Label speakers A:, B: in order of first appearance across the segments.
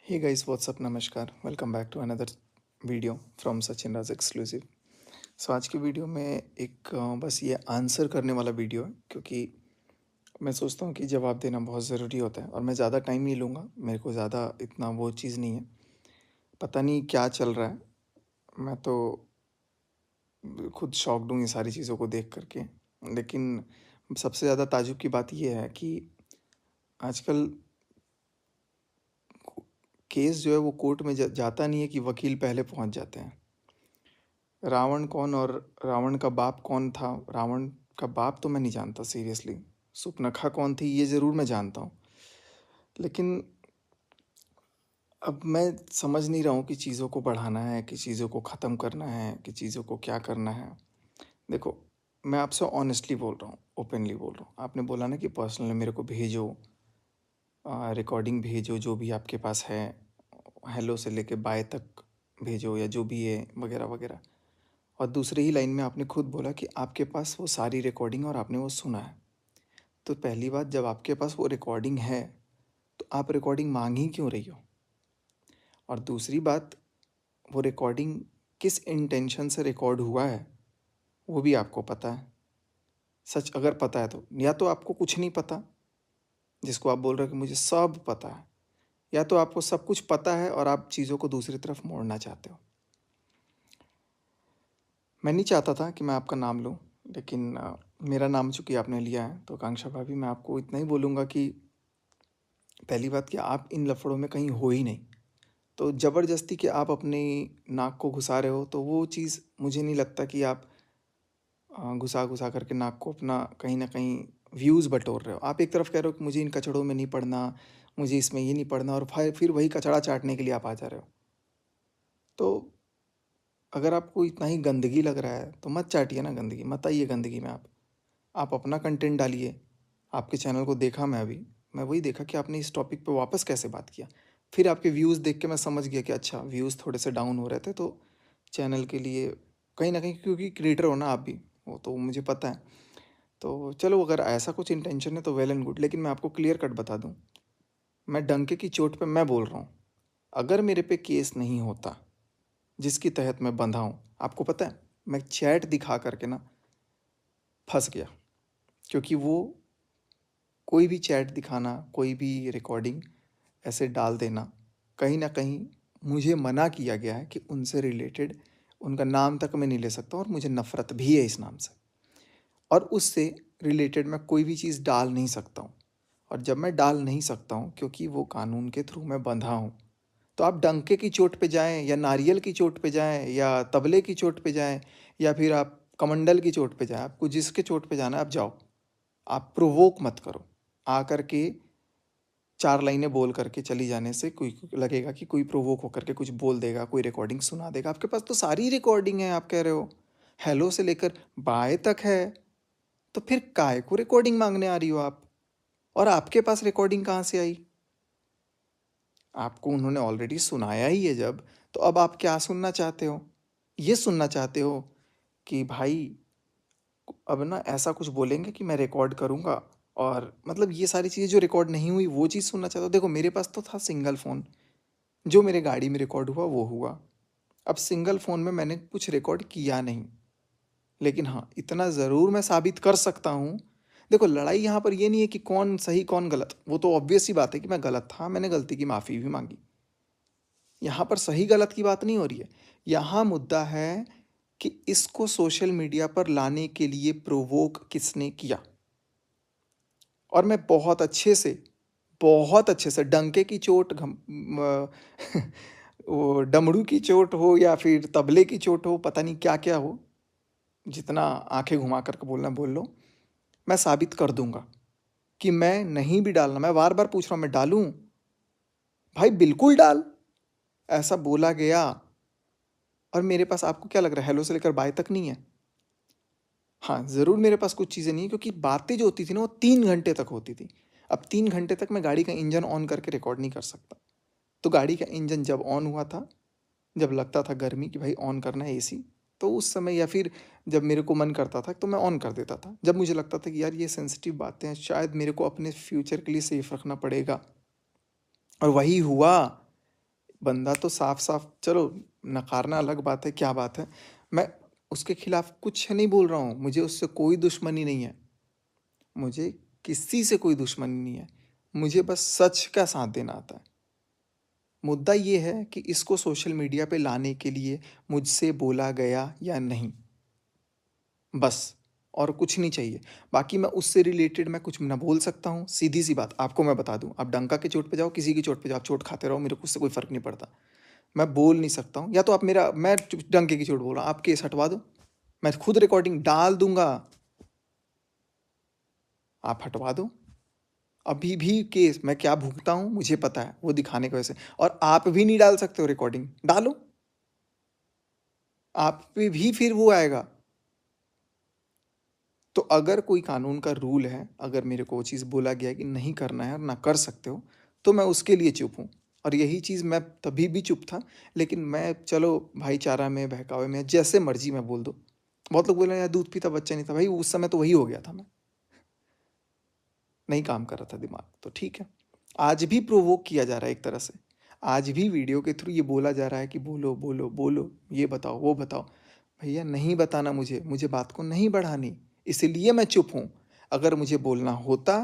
A: Hey guys, what's up? नमस्कार, welcome back to another video from Sachin Raj exclusive. So आज की video में एक बस ये आंसर करने वाला वीडियो है, क्योंकि मैं सोचता हूँ कि जवाब देना बहुत ज़रूरी होता है और मैं ज़्यादा टाइम नहीं लूँगा। मेरे को ज़्यादा इतना वो चीज़ नहीं है, पता नहीं क्या चल रहा है। मैं तो खुद शॉक्ड हूँ ये सारी चीज़ों को देख करके। लेकिन सबसे ज़्यादा ताजुब की बात ये है कि आजकल केस जो है वो कोर्ट में जाता नहीं है कि वकील पहले पहुँच जाते हैं। रावण कौन और रावण का बाप कौन था? रावण का बाप तो मैं नहीं जानता सीरियसली। सुपनखा कौन थी ये ज़रूर मैं जानता हूँ। लेकिन अब मैं समझ नहीं रहा हूँ कि चीज़ों को बढ़ाना है, कि चीज़ों को ख़त्म करना है, कि चीज़ों को क्या करना है। देखो, मैं आपसे ऑनेस्टली बोल रहा हूँ, ओपनली बोल रहा हूँ। आपने बोला ना कि पर्सनली मेरे को भेजो, रिकॉर्डिंग भेजो जो भी आपके पास है, हेलो से लेके बाय तक भेजो या जो भी है वगैरह वगैरह। और दूसरी ही लाइन में आपने खुद बोला कि आपके पास वो सारी रिकॉर्डिंग और आपने वो सुना है। तो पहली बात, जब आपके पास वो रिकॉर्डिंग है तो आप रिकॉर्डिंग मांग ही क्यों रही हो? और दूसरी बात, वो रिकॉर्डिंग किस इंटेंशन से रिकॉर्ड हुआ है वो भी आपको पता है। सच अगर पता है तो, या तो आपको कुछ नहीं पता जिसको आप बोल रहे हो कि मुझे सब पता है, या तो आपको सब कुछ पता है और आप चीज़ों को दूसरी तरफ मोड़ना चाहते हो। मैं नहीं चाहता था कि मैं आपका नाम लूँ, लेकिन मेरा नाम चूँकि आपने लिया है तो आकांक्षा भाभी, मैं आपको इतना ही बोलूँगा कि पहली बात कि आप इन लफड़ों में कहीं हो ही नहीं। तो ज़बरदस्ती कि आप अपनी नाक को घुसा रहे हो, तो वो चीज़ मुझे नहीं लगता कि आप घुसा घुसा करके नाक को अपना कहीं ना कहीं व्यूज़ बटोर रहे हो। आप एक तरफ कह रहे हो कि मुझे इन कचड़ों में नहीं पड़ना, मुझे इसमें ये नहीं पड़ना, और फिर वही कचड़ा चाटने के लिए आप आ जा रहे हो। तो अगर आपको इतना ही गंदगी लग रहा है तो मत चाटिए ना गंदगी, मत आइए गंदगी में आप अपना कंटेंट डालिए। आपके चैनल को देखा मैं अभी, मैं वही देखा कि आपने इस टॉपिक पे वापस कैसे बात किया। फिर आपके व्यूज़ देख के मैं समझ गया कि अच्छा, व्यूज़ थोड़े से डाउन हो रहे थे, तो चैनल के लिए कहीं ना कहीं, क्योंकि क्रिएटर हो ना आप भी, वो तो मुझे पता है। तो चलो, अगर ऐसा कुछ इंटेंशन है तो वेल एंड गुड, लेकिन मैं आपको क्लियर कट बता दूं, मैं डंके की चोट पे मैं बोल रहा हूँ। अगर मेरे पे केस नहीं होता जिसके तहत मैं बंधा हूँ, आपको पता है मैं चैट दिखा करके ना फंस गया। क्योंकि वो कोई भी चैट दिखाना, कोई भी रिकॉर्डिंग ऐसे डाल देना, कहीं ना कहीं मुझे मना किया गया है कि उनसे रिलेटेड उनका नाम तक मैं नहीं ले सकता, और मुझे नफ़रत भी है इस नाम से। और उससे रिलेटेड मैं कोई भी चीज़ डाल नहीं सकता हूँ। और जब मैं डाल नहीं सकता हूँ क्योंकि वो कानून के थ्रू मैं बंधा हूँ, तो आप डंके की चोट पे जाएं, या नारियल की चोट पे जाएं, या तबले की चोट पे जाएं, या फिर आप कमंडल की चोट पे जाएं, आपको जिसके चोट पे जाना है आप जाओ। आप प्रोवोक मत करो। आकर के चार लाइनें बोल करके चली जाने से कोई लगेगा कि कोई प्रोवोक होकर के कुछ बोल देगा, कोई रिकॉर्डिंग सुना देगा। आपके पास तो सारी रिकॉर्डिंग है, आप कह रहे हो हेलो से लेकर बाय तक है, तो फिर काय को रिकॉर्डिंग मांगने आ रही हो आप? और आपके पास रिकॉर्डिंग कहाँ से आई? आपको उन्होंने ऑलरेडी सुनाया ही है जब, तो अब आप क्या सुनना चाहते हो? ये सुनना चाहते हो कि भाई अब ना ऐसा कुछ बोलेंगे कि मैं रिकॉर्ड करूँगा, और मतलब ये सारी चीज़ें जो रिकॉर्ड नहीं हुई वो चीज़ सुनना चाहते हो? देखो, मेरे पास तो था सिंगल फ़ोन, जो मेरे गाड़ी में रिकॉर्ड हुआ वो हुआ। अब सिंगल फ़ोन में मैंने कुछ रिकॉर्ड किया नहीं, लेकिन हाँ, इतना ज़रूर मैं साबित कर सकता हूँ। देखो, लड़ाई यहाँ पर ये नहीं है कि कौन सही कौन गलत, वो तो ऑब्वियस सी बात है कि मैं गलत था, मैंने गलती की, माफ़ी भी मांगी। यहाँ पर सही गलत की बात नहीं हो रही है। यहाँ मुद्दा है कि इसको सोशल मीडिया पर लाने के लिए प्रोवोक किसने किया। और मैं बहुत अच्छे से डंके की चोट वो डमरू की चोट हो या फिर तबले की चोट हो, पता नहीं क्या क्या हो, जितना आंखें घुमा करके बोलना बोल लो, मैं साबित कर दूंगा कि मैं नहीं भी डालना। मैं बार बार पूछ रहा हूँ, मैं डालूं? भाई बिल्कुल डाल, ऐसा बोला गया। और मेरे पास, आपको क्या लग रहा है, हेलो से लेकर बाय तक नहीं है? हाँ, ज़रूर मेरे पास कुछ चीज़ें नहीं है, क्योंकि बातें जो होती थी ना वो 3 घंटे तक होती थी। अब 3 घंटे तक मैं गाड़ी का इंजन ऑन करके रिकॉर्ड नहीं कर सकता। तो गाड़ी का इंजन जब ऑन हुआ था, जब लगता था गर्मी कि भाई ऑन करना है एसी, तो उस समय, या फिर जब मेरे को मन करता था तो मैं ऑन कर देता था। जब मुझे लगता था कि यार ये सेंसिटिव बातें हैं, शायद मेरे को अपने फ्यूचर के लिए सेफ रखना पड़ेगा, और वही हुआ। बंदा तो साफ-साफ, चलो नकारना अलग बात है, क्या बात है। मैं उसके खिलाफ कुछ नहीं बोल रहा हूँ, मुझे उससे कोई दुश्मनी नहीं है। मुझे किसी से कोई दुश्मनी नहीं है। मुझे बस सच का साथ देना आता है। मुद्दा ये है कि इसको सोशल मीडिया पे लाने के लिए मुझसे बोला गया या नहीं, बस। और कुछ नहीं चाहिए। बाकी मैं उससे रिलेटेड मैं कुछ ना बोल सकता हूँ, सीधी-सी बात आपको मैं बता दूँ, आप डंका की चोट पे जाओ, किसी की चोट पे जाओ, आप चोट खाते रहो, मेरे को उससे कोई फ़र्क नहीं पड़ता। मैं बोल नहीं सकता हूँ, या तो आप मेरा मैं डंके की चोट बोल रहा हूँ, आप केस हटवा दो, मैं खुद रिकॉर्डिंग डाल दूँगा, आप हटवा दो। अभी भी केस मैं क्या भुगता हूँ मुझे पता है, वो दिखाने की वजह से। और आप भी नहीं डाल सकते हो रिकॉर्डिंग, डालो। आप पे भी फिर वो आएगा। तो अगर कोई कानून का रूल है, अगर मेरे को वो चीज़ बोला गया है कि नहीं करना है और ना कर सकते हो, तो मैं उसके लिए चुप हूँ। और यही चीज़ मैं तभी भी चुप था, लेकिन मैं चलो भाईचारा में, बहकावे में, जैसे मर्जी मैं बोल दो। बहुत लोग बोल रहे हैं यार दूध पीता बच्चा नहीं था, भाई उस समय तो वही हो गया था मैं। नहीं काम कर रहा था दिमाग, तो ठीक है। आज भी प्रोवोक किया जा रहा है एक तरह से। आज भी वीडियो के थ्रू ये बोला जा रहा है कि बोलो बोलो बोलो, ये बताओ वो बताओ। भैया नहीं बताना मुझे, मुझे बात को नहीं बढ़ानी, इसलिए मैं चुप हूँ। अगर मुझे बोलना होता,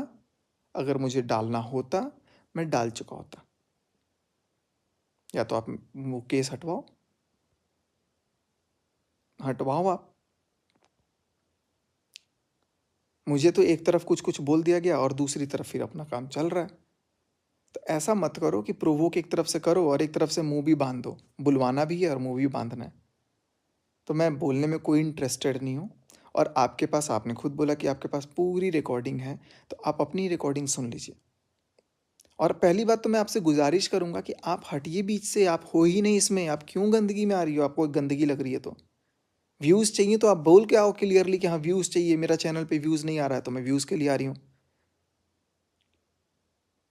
A: अगर मुझे डालना होता, मैं डाल चुका होता। या तो आप वो केस हटवाओ, हटवाओ आप। मुझे तो एक तरफ कुछ कुछ बोल दिया गया और दूसरी तरफ फिर अपना काम चल रहा है। तो ऐसा मत करो कि प्रोवोक एक तरफ से करो और एक तरफ से मुंह भी बांध दो। बुलवाना भी है और मुंह भी बांधना है। तो मैं बोलने में कोई इंटरेस्टेड नहीं हूँ। और आपके पास, आपने खुद बोला कि आपके पास पूरी रिकॉर्डिंग है, तो आप अपनी रिकॉर्डिंग सुन लीजिए। और पहली बात तो मैं आपसे गुजारिश करूंगा कि आप हटिए बीच से, आप हो ही नहीं इसमें, आप क्यों गंदगी में आ रही हो, आपको गंदगी लग रही है तो। व्यूज़ चाहिए तो आप बोल के आओ क्लियरली कि हाँ व्यूज़ चाहिए, मेरा चैनल पे व्यूज़ नहीं आ रहा है तो मैं व्यूज़ के लिए आ रही हूँ।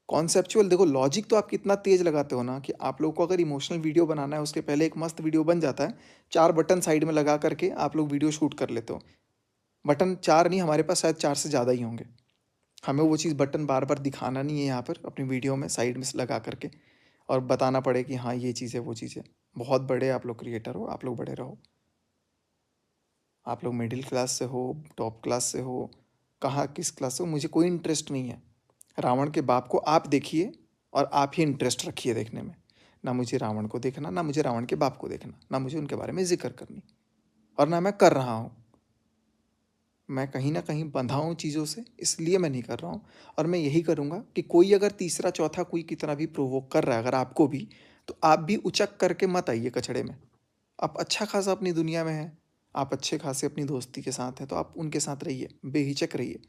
A: कॉन्सेप्चुअल देखो, लॉजिक तो आप कितना तेज लगाते हो ना, कि आप लोग को अगर इमोशनल वीडियो बनाना है उसके पहले एक मस्त वीडियो बन जाता है, 4 बटन साइड में लगा करके आप लोग वीडियो शूट कर लेते हो। बटन 4 नहीं, हमारे पास शायद 4 से ज़्यादा ही होंगे। हमें वो चीज़ बटन बार बार दिखाना नहीं है यहाँ पर अपनी वीडियो में साइड में लगा करके, और बताना पड़े कि हाँ ये चीज़ है वो चीज़ है। बहुत बड़े आप लोग क्रिएटर हो, आप लोग बड़े रहो। आप लोग मिडिल क्लास से हो, टॉप क्लास से हो, कहाँ किस क्लास से हो, मुझे कोई इंटरेस्ट नहीं है। रावण के बाप को आप देखिए और आप ही इंटरेस्ट रखिए देखने में। ना मुझे रावण को देखना, ना मुझे रावण के बाप को देखना, ना मुझे उनके बारे में जिक्र करनी, और ना मैं कर रहा हूँ। मैं कहीं ना कहीं बंधा हूँ चीज़ों से, इसलिए मैं नहीं कर रहा हूँ। और मैं यही करूँगा कि कोई अगर तीसरा चौथा कोई कितना भी प्रोवोक कर रहा है अगर आपको भी, तो आप भी उचक करके मत आइए कचड़े में। आप अच्छा खासा अपनी दुनिया में हैं, आप अच्छे खासे अपनी दोस्ती के साथ हैं, तो आप उनके साथ रहिए, बेहिचक रहिए।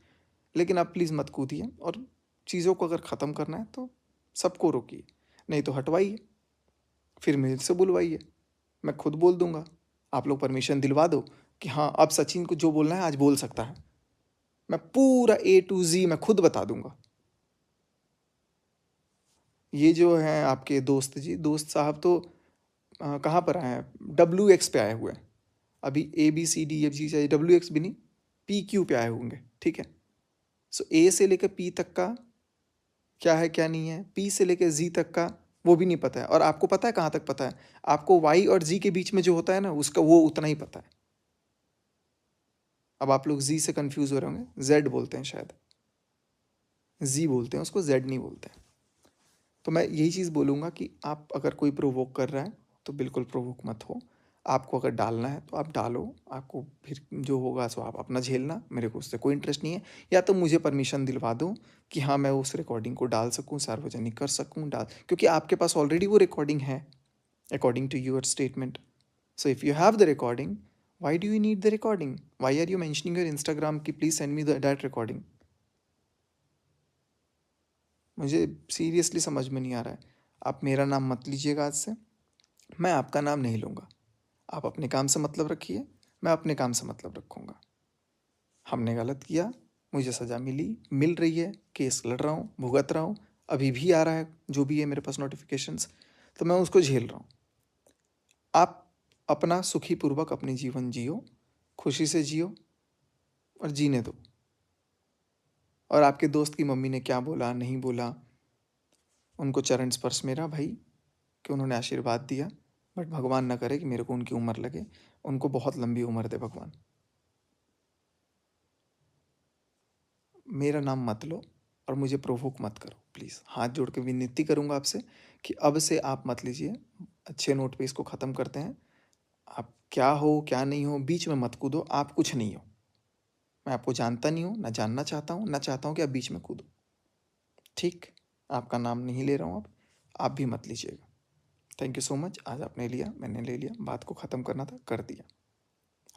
A: लेकिन आप प्लीज़ मत कूदिए, और चीज़ों को अगर ख़त्म करना है तो सबको रोकिए, नहीं तो हटवाइए, फिर मेरे से बुलवाइए, मैं खुद बोल दूंगा। आप लोग परमिशन दिलवा दो कि हाँ अब सचिन को जो बोलना है आज बोल सकता है, मैं पूरा A to Z मैं खुद बता दूंगा। ये जो हैं आपके दोस्त जी, दोस्त साहब तो कहाँ पर आए हैं, WX पे आए हुए हैं। अभी ABCDFG चाहिए, WX भी नहीं, PQ पे आए होंगे, ठीक है। सो A से लेकर P तक का क्या है क्या नहीं है, P से लेकर Z तक का वो भी नहीं पता है। और आपको पता है कहाँ तक पता है, आपको Y और Z के बीच में जो होता है ना उसका वो उतना ही पता है। अब आप लोग Z से कंफ्यूज हो रहे होंगे, Z बोलते हैं शायद, Z बोलते हैं उसको, Z नहीं बोलते हैं। तो मैं यही चीज़ बोलूँगा कि आप अगर कोई प्रोवोक कर रहा है तो बिल्कुल प्रोवोक मत हो। आपको अगर डालना है तो आप डालो, आपको फिर जो होगा सो आप अपना झेलना, मेरे को उससे कोई इंटरेस्ट नहीं है। या तो मुझे परमिशन दिलवा दो कि हाँ मैं उस रिकॉर्डिंग को डाल सकूँ, सार्वजनिक कर सकूँ, डाल, क्योंकि आपके पास ऑलरेडी वो रिकॉर्डिंग है according to your statement. So if you have the recording, why do you need the recording, why are you mentioning your Instagram की please send me that recording. मुझे सीरियसली समझ में नहीं आ रहा है। आप मेरा नाम मत लीजिएगा आज से, मैं आपका नाम नहीं लूँगा। आप अपने काम से मतलब रखिए, मैं अपने काम से मतलब रखूँगा। हमने गलत किया, मुझे सज़ा मिली, मिल रही है, केस लड़ रहा हूँ, भुगत रहा हूँ, अभी भी आ रहा है जो भी है मेरे पास नोटिफिकेशंस, तो मैं उसको झेल रहा हूँ। आप अपना सुखीपूर्वक अपनी जीवन जियो, खुशी से जियो, और जीने दो। और आपके दोस्त की मम्मी ने क्या बोला नहीं बोला, उनको चरण स्पर्श मेरा भाई, कि उन्होंने आशीर्वाद दिया, बट भगवान ना करे कि मेरे को उनकी उम्र लगे, उनको बहुत लंबी उम्र दे भगवान। मेरा नाम मत लो और मुझे प्रोवोक मत करो प्लीज़। हाथ जोड़ के विनती करूँगा आपसे कि अब से आप मत लीजिए। अच्छे नोट पे इसको ख़त्म करते हैं। आप क्या हो क्या नहीं हो बीच में मत कूदो, आप कुछ नहीं हो। मैं आपको जानता नहीं हूँ, ना जानना चाहता हूँ, ना चाहता हूँ कि आप बीच में कूदो। ठीक, आपका नाम नहीं ले रहा हूँ अब, आप भी मत लीजिएगा। Thank you so much. आज आपने लिया, मैंने ले लिया, बात को ख़त्म करना था, कर दिया।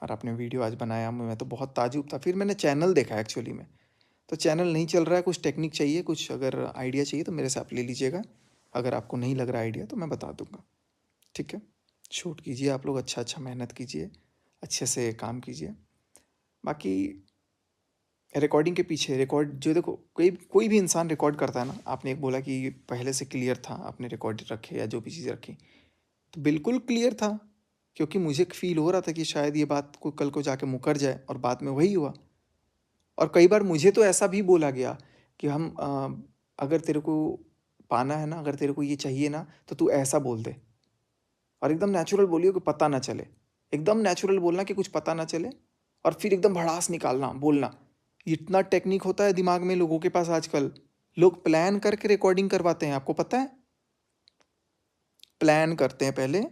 A: और आपने वीडियो आज बनाया, मैं तो बहुत ताज्जुब था। फिर मैंने चैनल देखा एक्चुअली में, तो चैनल नहीं चल रहा है, कुछ टेक्निक चाहिए, कुछ अगर आइडिया चाहिए तो मेरे से आप ले लीजिएगा। अगर आपको नहीं लग रहा आइडिया तो मैं बता दूंगा, ठीक है। शूट कीजिए आप लोग, अच्छा अच्छा मेहनत कीजिए, अच्छे से काम कीजिए। बाकी रिकॉर्डिंग के पीछे रिकॉर्ड जो देखो, कोई कोई भी इंसान रिकॉर्ड करता है ना, आपने एक बोला कि पहले से क्लियर था, आपने रिकॉर्ड रखे या जो भी चीज़ रखी, तो बिल्कुल क्लियर था, क्योंकि मुझे फील हो रहा था कि शायद ये बात को कल को जाके मुकर जाए, और बाद में वही हुआ। और कई बार मुझे तो ऐसा भी बोला गया कि अगर तेरे को पाना है ना, अगर तेरे को ये चाहिए ना, तो तू ऐसा बोल दे, और एकदम नेचुरल बोलियो कि पता ना चले। एकदम नेचुरल बोलना कि कुछ पता ना चले, और फिर एकदम भड़ास निकालना बोलना। इतना टेक्निक होता है दिमाग में लोगों के पास आजकल। लोग प्लान करके रिकॉर्डिंग करवाते हैं, आपको पता है। प्लान करते हैं पहले,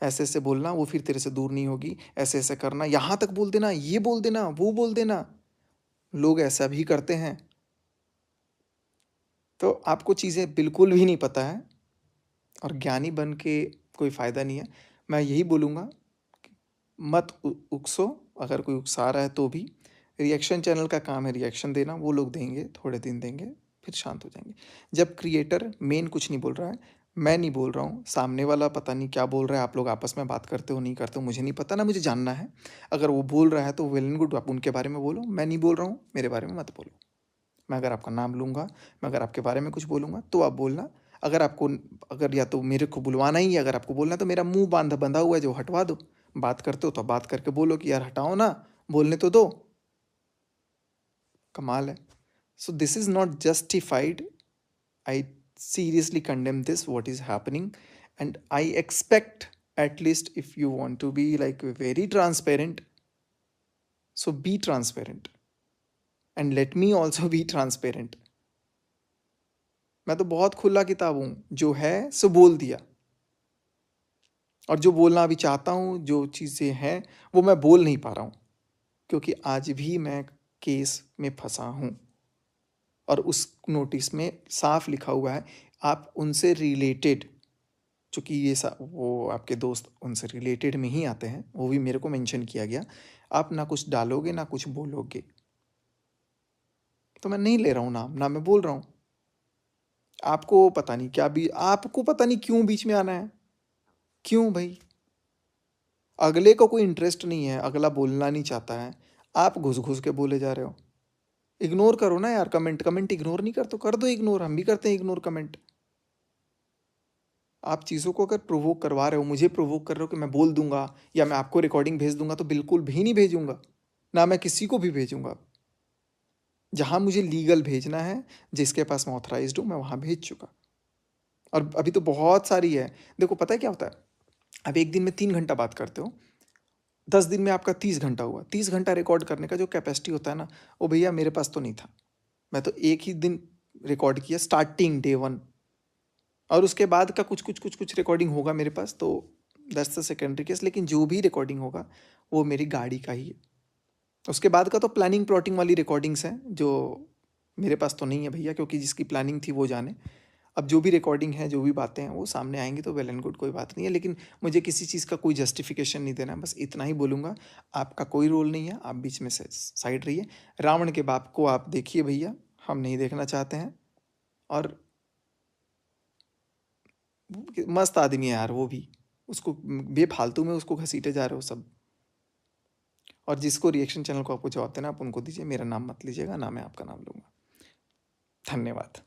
A: ऐसे ऐसे बोलना, वो फिर तेरे से दूर नहीं होगी, ऐसे ऐसे करना, यहाँ तक बोल देना, ये बोल देना, वो बोल देना। लोग ऐसा भी करते हैं। तो आपको चीज़ें बिल्कुल भी नहीं पता है, और ज्ञानी बन के कोई फ़ायदा नहीं है। मैं यही बोलूँगा, मत उकसो। अगर कोई उकसा रहा है तो भी, रिएक्शन चैनल का काम है रिएक्शन देना, वो लोग देंगे, थोड़े दिन देंगे, फिर शांत हो जाएंगे। जब क्रिएटर मेन कुछ नहीं बोल रहा है, मैं नहीं बोल रहा हूँ, सामने वाला पता नहीं क्या बोल रहा है, आप लोग आपस में बात करते हो नहीं करते हो मुझे नहीं पता, ना मुझे जानना है। अगर वो बोल रहा है तो वेल एंड गुड, आप उनके बारे में बोलो, मैं नहीं बोल रहा हूँ, मेरे बारे में मत बोलो। मैं अगर आपका नाम लूँगा, मैं अगर आपके बारे में कुछ बोलूँगा तो आप बोलना। अगर आपको, अगर या तो मेरे को बुलवाना ही है, अगर आपको बोलना है, तो मेरा मुंह बंधा हुआ है जो हटवा दो। बात करते हो तो बात करके बोलो कि यार हटाओ ना, बोलने तो दो। कमाल है। So this is not justified. I seriously condemn this what is happening, and I expect, at least if you want to be like very transparent, so be transparent, and let me also be transparent. मैं तो बहुत खुला किताब हूँ, जो है सो बोल दिया। और जो बोलना अभी चाहता हूँ, जो चीज़ें हैं, वो मैं बोल नहीं पा रहा हूँ, क्योंकि आज भी मैं केस में फंसा हूँ। और उस नोटिस में साफ लिखा हुआ है, आप उनसे रिलेटेड, चूँकि ये वो आपके दोस्त उनसे रिलेटेड में ही आते हैं, वो भी मेरे को मेंशन किया गया, आप ना कुछ डालोगे ना कुछ बोलोगे। तो मैं नहीं ले रहा हूँ नाम, ना मैं बोल रहा हूँ। आपको पता नहीं क्या भी, आपको पता नहीं क्यों बीच में आना है, क्यों भाई। अगले को कोई इंटरेस्ट नहीं है, अगला बोलना नहीं चाहता है, आप घुस घुस के बोले जा रहे हो। इग्नोर करो ना यार, कमेंट कमेंट इग्नोर नहीं कर तो कर दो इग्नोर, हम भी करते हैं इग्नोर कमेंट। आप चीज़ों को अगर प्रोवोक करवा रहे हो, मुझे प्रोवोक कर रहे हो कि मैं बोल दूंगा या मैं आपको रिकॉर्डिंग भेज दूंगा, तो बिल्कुल भी नहीं भेजूंगा, ना मैं किसी को भी भेजूंगा। जहां मुझे लीगल भेजना है, जिसके पास मैं ऑथराइज्ड हूँ, मैं वहां भेज चुका। और अभी तो बहुत सारी है। देखो पता है क्या होता है, अब एक दिन में 3 घंटा बात करते हो, 10 दिन में आपका 30 घंटा हुआ। 30 घंटा रिकॉर्ड करने का जो कैपेसिटी होता है ना, वो भैया मेरे पास तो नहीं था। मैं तो एक ही दिन रिकॉर्ड किया, स्टार्टिंग डे 1, और उसके बाद का कुछ कुछ कुछ कुछ रिकॉर्डिंग होगा मेरे पास, तो दैट्स द सेकेंडरी केस। लेकिन जो भी रिकॉर्डिंग होगा वो मेरी गाड़ी का ही है। उसके बाद का तो प्लानिंग प्लॉटिंग वाली रिकॉर्डिंग्स हैं, जो मेरे पास तो नहीं है भैया, क्योंकि जिसकी प्लानिंग थी वो जाने। अब जो भी रिकॉर्डिंग है, जो भी बातें हैं, वो सामने आएंगी तो वेल एंड गुड, कोई बात नहीं है। लेकिन मुझे किसी चीज़ का कोई जस्टिफिकेशन नहीं देना है, बस इतना ही बोलूँगा। आपका कोई रोल नहीं है, आप बीच में से साइड रहिए। रावण के बाप को आप देखिए भैया, हम नहीं देखना चाहते हैं। और मस्त आदमी है यार वो भी, उसको बेफालतू में उसको घसीटे जा रहे हो सब। और जिसको रिएक्शन चैनल को आपको जवाब देना, आप उनको दीजिए, मेरा नाम मत लीजिएगा, ना मैं आपका नाम लूँगा। धन्यवाद।